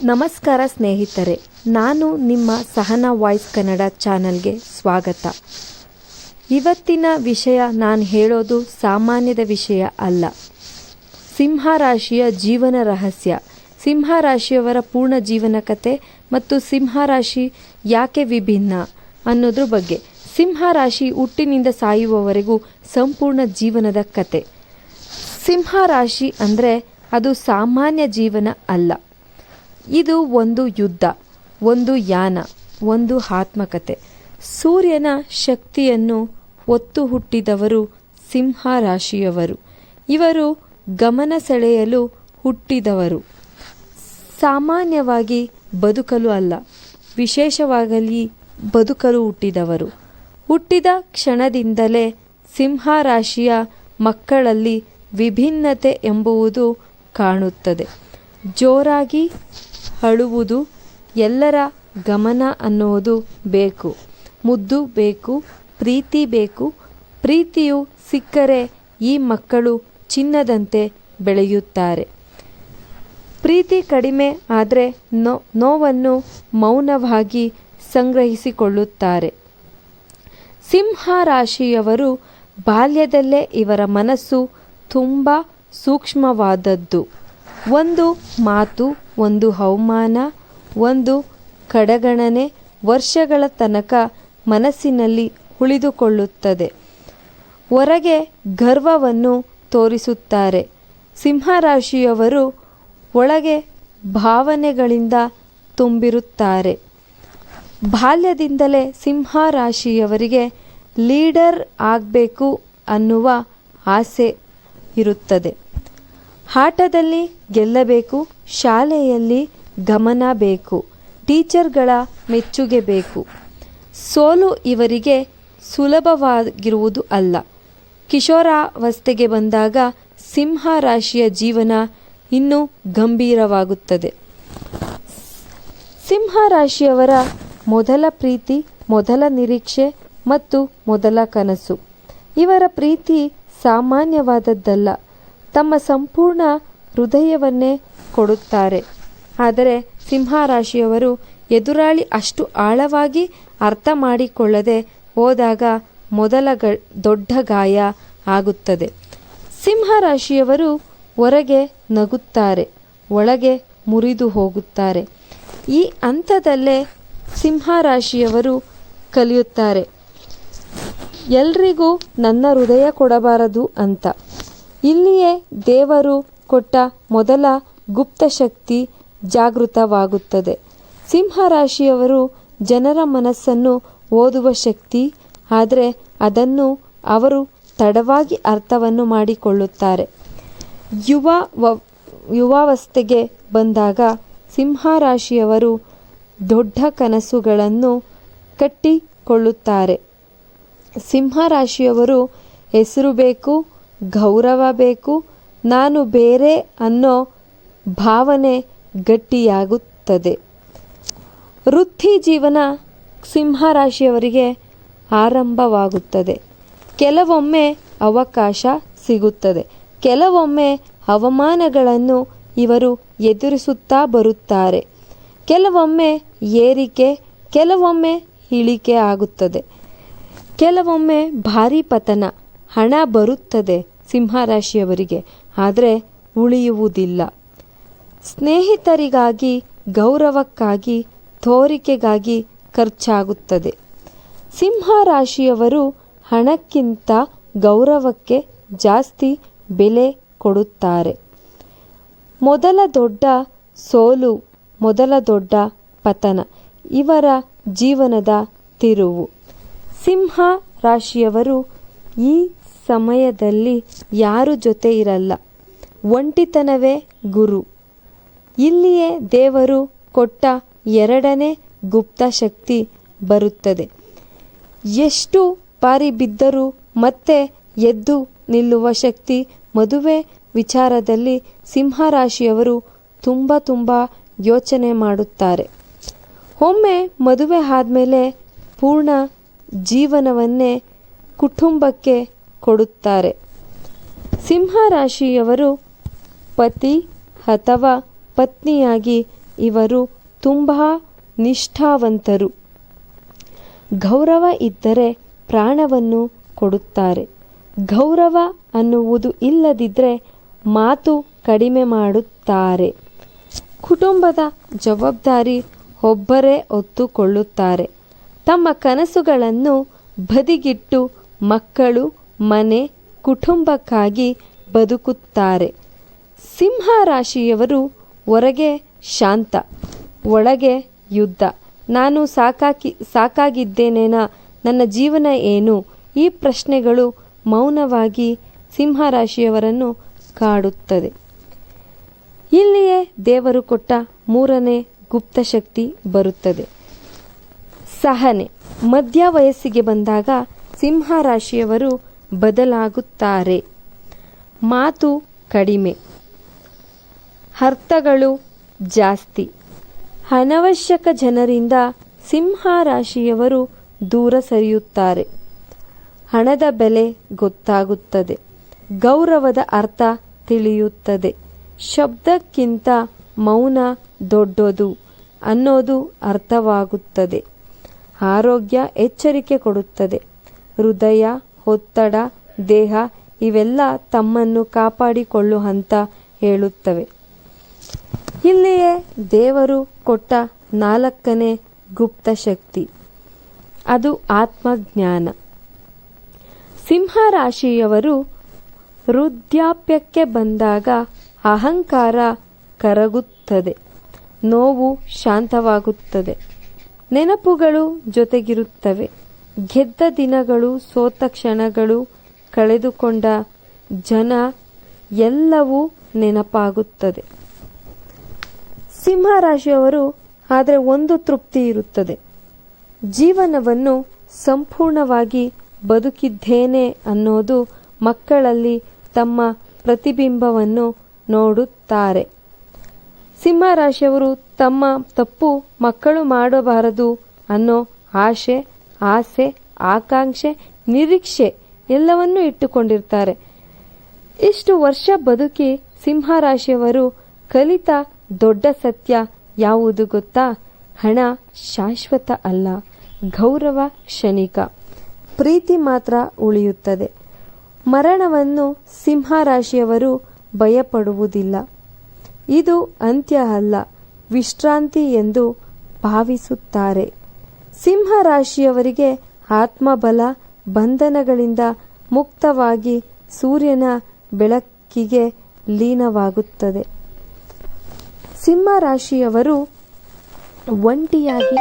ನಮಸ್ಕಾರ ಸ್ನೇಹಿತರೆ, ನಾನು ನಿಮ್ಮ ಸಹನಾ ವಾಯ್ಸ್ ಕನ್ನಡ ಚಾನಲ್ಗೆ ಸ್ವಾಗತ. ಇವತ್ತಿನ ವಿಷಯ ನಾನು ಹೇಳೋದು ಸಾಮಾನ್ಯದ ವಿಷಯ ಅಲ್ಲ. ಸಿಂಹರಾಶಿಯ ಜೀವನ ರಹಸ್ಯ, ಸಿಂಹರಾಶಿಯವರ ಪೂರ್ಣ ಜೀವನ ಕತೆ ಮತ್ತು ಸಿಂಹರಾಶಿ ಯಾಕೆ ವಿಭಿನ್ನ ಅನ್ನೋದ್ರ ಬಗ್ಗೆ. ಸಿಂಹರಾಶಿ ಹುಟ್ಟಿನಿಂದ ಸಾಯುವವರೆಗೂ ಸಂಪೂರ್ಣ ಜೀವನದ ಕತೆ. ಸಿಂಹರಾಶಿ ಅಂದರೆ ಅದು ಸಾಮಾನ್ಯ ಜೀವನ ಅಲ್ಲ. ಇದು ಒಂದು ಯುದ್ಧ, ಒಂದು ಯಾನ, ಒಂದು ಆತ್ಮಕತೆ. ಸೂರ್ಯನ ಶಕ್ತಿಯನ್ನು ಒತ್ತು ಹುಟ್ಟಿದವರು ಸಿಂಹರಾಶಿಯವರು. ಇವರು ಗಮನ ಸೆಳೆಯಲು ಹುಟ್ಟಿದವರು, ಸಾಮಾನ್ಯವಾಗಿ ಬದುಕಲು ಅಲ್ಲ, ವಿಶೇಷವಾಗಿ ಬದುಕಲು ಹುಟ್ಟಿದವರು. ಹುಟ್ಟಿದ ಕ್ಷಣದಿಂದಲೇ ಸಿಂಹರಾಶಿಯ ಮಕ್ಕಳಲ್ಲಿ ವಿಭಿನ್ನತೆ ಎಂಬುದು ಕಾಣುತ್ತದೆ. ಜೋರಾಗಿ ಅಳುವುದು, ಎಲ್ಲರ ಗಮನ ಅನ್ನೋದು ಬೇಕು, ಮುದ್ದು ಬೇಕು, ಪ್ರೀತಿ ಬೇಕು. ಪ್ರೀತಿಯು ಸಿಕ್ಕರೆ ಈ ಮಕ್ಕಳು ಚಿನ್ನದಂತೆ ಬೆಳೆಯುತ್ತಾರೆ. ಪ್ರೀತಿ ಕಡಿಮೆ ಆದರೆ ನೋವನ್ನು ಮೌನವಾಗಿ ಸಂಗ್ರಹಿಸಿಕೊಳ್ಳುತ್ತಾರೆ. ಸಿಂಹರಾಶಿಯವರು ಬಾಲ್ಯದಲ್ಲೇ ಇವರ ಮನಸ್ಸು ತುಂಬ ಸೂಕ್ಷ್ಮವಾದದ್ದು. ಒಂದು ಮಾತು, ಒಂದು ಅವಮಾನ, ಒಂದು ಕಡೆಗಣನೆ ವರ್ಷಗಳ ತನಕ ಮನಸ್ಸಿನಲ್ಲಿ ಉಳಿದುಕೊಳ್ಳುತ್ತದೆ. ಹೊರಗೆ ಗರ್ವವನ್ನು ತೋರಿಸುತ್ತಾರೆ. ಸಿಂಹರಾಶಿಯವರು ಒಳಗೆ ಭಾವನೆಗಳಿಂದ ತುಂಬಿರುತ್ತಾರೆ. ಬಾಲ್ಯದಿಂದಲೇ ಸಿಂಹರಾಶಿಯವರಿಗೆ ಲೀಡರ್ ಆಗಬೇಕು ಅನ್ನುವ ಆಸೆ ಇರುತ್ತದೆ. ಆಟದಲ್ಲಿ ಗೆಲ್ಲಬೇಕು, ಶಾಲೆಯಲ್ಲಿ ಗಮನ ಬೇಕು, ಟೀಚರ್ಗಳ ಮೆಚ್ಚುಗೆ ಬೇಕು. ಸೋಲು ಇವರಿಗೆ ಸುಲಭವಾಗಿರುವುದು ಅಲ್ಲ. ಕಿಶೋರಾವಸ್ಥೆಗೆ ಬಂದಾಗ ಸಿಂಹರಾಶಿಯ ಜೀವನ ಇನ್ನೂ ಗಂಭೀರವಾಗುತ್ತದೆ. ಸಿಂಹರಾಶಿಯವರ ಮೊದಲ ಪ್ರೀತಿ, ಮೊದಲ ನಿರೀಕ್ಷೆ ಮತ್ತು ಮೊದಲ ಕನಸು. ಇವರ ಪ್ರೀತಿ ಸಾಮಾನ್ಯವಾದದ್ದಲ್ಲ. ತಮ್ಮ ಸಂಪೂರ್ಣ ಹೃದಯವನ್ನೇ ಕೊಡುತ್ತಾರೆ. ಆದರೆ ಸಿಂಹರಾಶಿಯವರು ಎದುರಾಳಿ ಅಷ್ಟು ಆಳವಾಗಿ ಅರ್ಥ ಮಾಡಿಕೊಳ್ಳದೆ ಹೋದಾಗ ಮೊದಲ ದೊಡ್ಡ ಗಾಯ ಆಗುತ್ತದೆ. ಸಿಂಹರಾಶಿಯವರು ಹೊರಗೆ ನಗುತ್ತಾರೆ, ಒಳಗೆ ಮುರಿದು ಹೋಗುತ್ತಾರೆ. ಈ ಹಂತದಲ್ಲೇ ಸಿಂಹರಾಶಿಯವರು ಕಲಿಯುತ್ತಾರೆ, ಎಲ್ರಿಗೂ ನನ್ನ ಹೃದಯ ಕೊಡಬಾರದು ಅಂತ. ಇಲ್ಲಿಯೇ ದೇವರು ಕೊಟ್ಟ ಮೊದಲ ಗುಪ್ತ ಶಕ್ತಿ ಜಾಗೃತವಾಗುತ್ತದೆ. ಸಿಂಹರಾಶಿಯವರು ಜನರ ಮನಸ್ಸನ್ನು ಓದುವ ಶಕ್ತಿ, ಆದರೆ ಅದನ್ನು ಅವರು ತಡವಾಗಿ ಅರ್ಥವನ್ನು ಮಾಡಿಕೊಳ್ಳುತ್ತಾರೆ. ಯುವಾವಸ್ಥೆಗೆ ಬಂದಾಗ ಸಿಂಹರಾಶಿಯವರು ದೊಡ್ಡ ಕನಸುಗಳನ್ನು ಕಟ್ಟಿಕೊಳ್ಳುತ್ತಾರೆ. ಸಿಂಹರಾಶಿಯವರು ಹೆಸರು ಬೇಕು, ಗೌರವ ಬೇಕು, ನಾನು ಬೇರೆ ಅನ್ನೋ ಭಾವನೆ ಗಟ್ಟಿಯಾಗುತ್ತದೆ. ವೃತ್ತಿ ಜೀವನ ಸಿಂಹರಾಶಿಯವರಿಗೆ ಆರಂಭವಾಗುತ್ತದೆ. ಕೆಲವೊಮ್ಮೆ ಅವಕಾಶ ಸಿಗುತ್ತದೆ, ಕೆಲವೊಮ್ಮೆ ಅವಮಾನಗಳನ್ನು ಇವರು ಎದುರಿಸುತ್ತಾ ಬರುತ್ತಾರೆ. ಕೆಲವೊಮ್ಮೆ ಏರಿಕೆ, ಕೆಲವೊಮ್ಮೆ ಇಳಿಕೆ ಆಗುತ್ತದೆ. ಕೆಲವೊಮ್ಮೆ ಭಾರೀ ಪತನ. ಹಣ ಬರುತ್ತದೆ ಸಿಂಹರಾಶಿಯವರಿಗೆ, ಆದರೆ ಉಳಿಯುವುದಿಲ್ಲ. ಸ್ನೇಹಿತರಿಗಾಗಿ, ಗೌರವಕ್ಕಾಗಿ, ತೋರಿಕೆಗಾಗಿ ಖರ್ಚಾಗುತ್ತದೆ. ಸಿಂಹರಾಶಿಯವರು ಹಣಕ್ಕಿಂತ ಗೌರವಕ್ಕೆ ಜಾಸ್ತಿ ಬೆಲೆ ಕೊಡುತ್ತಾರೆ. ಮೊದಲ ದೊಡ್ಡ ಸೋಲು, ಮೊದಲ ದೊಡ್ಡ ಪತನ ಇವರ ಜೀವನದ ತಿರುವು. ಸಿಂಹರಾಶಿಯವರು ಈ ಸಮಯದಲ್ಲಿ ಯಾರು ಜೊತೆ ಇರಲ್ಲ, ಒಂಟಿತನವೇ ಗುರು. ಇಲ್ಲಿಯೇ ದೇವರು ಕೊಟ್ಟ ಎರಡನೇ ಗುಪ್ತ ಶಕ್ತಿ ಬರುತ್ತದೆ. ಎಷ್ಟು ಬಾರಿ ಬಿದ್ದರೂ ಮತ್ತೆ ಎದ್ದು ನಿಲ್ಲುವ ಶಕ್ತಿ. ಮದುವೆ ವಿಚಾರದಲ್ಲಿ ಸಿಂಹರಾಶಿಯವರು ತುಂಬ ಯೋಚನೆ ಮಾಡುತ್ತಾರೆ. ಒಮ್ಮೆ ಮದುವೆ ಆದಮೇಲೆ ಪೂರ್ಣ ಜೀವನವನ್ನೇ ಕುಟುಂಬಕ್ಕೆ ಕೊಡುತ್ತಾರೆ. ಸಿಂಹರಾಶಿಯವರು ಪತಿ ಅಥವಾ ಪತ್ನಿಯಾಗಿ ಇವರು ತುಂಬ ನಿಷ್ಠಾವಂತರು. ಗೌರವ ಇದ್ದರೆ ಪ್ರಾಣವನ್ನು ಕೊಡುತ್ತಾರೆ. ಗೌರವ ಅನ್ನುವುದು ಇಲ್ಲದಿದ್ದರೆ ಮಾತು ಕಡಿಮೆ ಮಾಡುತ್ತಾರೆ. ಕುಟುಂಬದ ಜವಾಬ್ದಾರಿ ಒಬ್ಬರೇ ಹೊತ್ತುಕೊಳ್ಳುತ್ತಾರೆ. ತಮ್ಮ ಕನಸುಗಳನ್ನು ಬದಿಗಿಟ್ಟು ಮಕ್ಕಳು, ಮನೆ, ಕುಟುಂಬಕ್ಕಾಗಿ ಬದುಕುತ್ತಾರೆ. ಸಿಂಹ ರಾಶಿಯವರು ಹೊರಗೆ ಶಾಂತ, ಒಳಗೆ ಯುದ್ಧ. ನಾನು ಸಾಕಾಗಿದ್ದೇನೇನಾ, ನನ್ನ ಜೀವನ ಏನು? ಈ ಪ್ರಶ್ನೆಗಳು ಮೌನವಾಗಿ ಸಿಂಹರಾಶಿಯವರನ್ನು ಕಾಡುತ್ತದೆ. ಇಲ್ಲಿಯೇ ದೇವರು ಕೊಟ್ಟ ಮೂರನೇ ಗುಪ್ತ ಶಕ್ತಿ ಬರುತ್ತದೆ, ಸಹನೆ. ಮಧ್ಯ ವಯಸ್ಸಿಗೆ ಬಂದಾಗ ಸಿಂಹರಾಶಿಯವರು ಬದಲಾಗುತ್ತಾರೆ. ಮಾತು ಕಡಿಮೆ, ಅರ್ಥಗಳು ಜಾಸ್ತಿ. ಅನವಶ್ಯಕ ಜನರಿಂದ ಸಿಂಹರಾಶಿಯವರು ದೂರ ಸರಿಯುತ್ತಾರೆ. ಹಣದ ಬೆಲೆ ಗೊತ್ತಾಗುತ್ತದೆ. ಗೌರವದ ಅರ್ಥ ತಿಳಿಯುತ್ತದೆ. ಶಬ್ದಕ್ಕಿಂತ ಮೌನ ದೊಡ್ಡದು ಅನ್ನೋದು ಅರ್ಥವಾಗುತ್ತದೆ. ಆರೋಗ್ಯ ಎಚ್ಚರಿಕೆ ಕೊಡುತ್ತದೆ. ಹೃದಯ, ಒತ್ತಡ, ದೇಹ ಇವೆಲ್ಲ ತಮ್ಮನ್ನು ಕಾಪಾಡಿಕೊಳ್ಳುವಂತ ಹೇಳುತ್ತವೆ. ಇಲ್ಲಿಯೇ ದೇವರು ಕೊಟ್ಟ ನಾಲ್ಕನೇ ಗುಪ್ತ ಶಕ್ತಿ, ಅದು ಆತ್ಮಜ್ಞಾನ. ಸಿಂಹರಾಶಿಯವರು ವೃದ್ಧಾಪ್ಯಕ್ಕೆ ಬಂದಾಗ ಅಹಂಕಾರ ಕರಗುತ್ತದೆ, ನೋವು ಶಾಂತವಾಗುತ್ತದೆ, ನೆನಪುಗಳು ಜೊತೆಗಿರುತ್ತವೆ. ಗೆದ್ದ ದಿನಗಳು, ಸೋತ ಕ್ಷಣಗಳು, ಕಳೆದುಕೊಂಡ ಜನ ಎಲ್ಲವೂ ನೆನಪಾಗುತ್ತದೆ. ಸಿಂಹರಾಶಿಯವರು ಆದರೆ ಒಂದು ತೃಪ್ತಿ ಇರುತ್ತದೆ, ಜೀವನವನ್ನು ಸಂಪೂರ್ಣವಾಗಿ ಬದುಕಿದ್ದೇನೆ ಅನ್ನೋದು. ಮಕ್ಕಳಲ್ಲಿ ತಮ್ಮ ಪ್ರತಿಬಿಂಬವನ್ನು ನೋಡುತ್ತಾರೆ. ಸಿಂಹರಾಶಿಯವರು ತಮ್ಮ ತಪ್ಪು ಮಕ್ಕಳು ಮಾಡಬಾರದು ಅನ್ನೋ ಆಸೆ, ಆಕಾಂಕ್ಷೆ, ನಿರೀಕ್ಷೆ ಎಲ್ಲವನ್ನೂ ಇಟ್ಟುಕೊಂಡಿರ್ತಾರೆ. ಇಷ್ಟು ವರ್ಷ ಬದುಕಿ ಸಿಂಹರಾಶಿಯವರು ಕಲಿತ ದೊಡ್ಡ ಸತ್ಯ ಯಾವುದು ಗೊತ್ತಾ? ಹಣ ಶಾಶ್ವತ ಅಲ್ಲ, ಗೌರವ ಕ್ಷಣಿಕ, ಪ್ರೀತಿ ಮಾತ್ರ ಉಳಿಯುತ್ತದೆ. ಮರಣವನ್ನು ಸಿಂಹರಾಶಿಯವರು ಭಯಪಡುವುದಿಲ್ಲ. ಇದು ಅಂತ್ಯ ಅಲ್ಲ, ವಿಶ್ರಾಂತಿ ಎಂದು ಭಾವಿಸುತ್ತಾರೆ. ಸಿಂಹರಾಶಿಯವರಿಗೆ ಆತ್ಮಬಲ, ಬಂಧನಗಳಿಂದ ಮುಕ್ತವಾಗಿ ಸೂರ್ಯನ ಬೆಳಕಿಗೆ ಲೀನವಾಗುತ್ತದೆ. ಸಿಂಹರಾಶಿಯವರು ಒಂಟಿಯಾಗಿ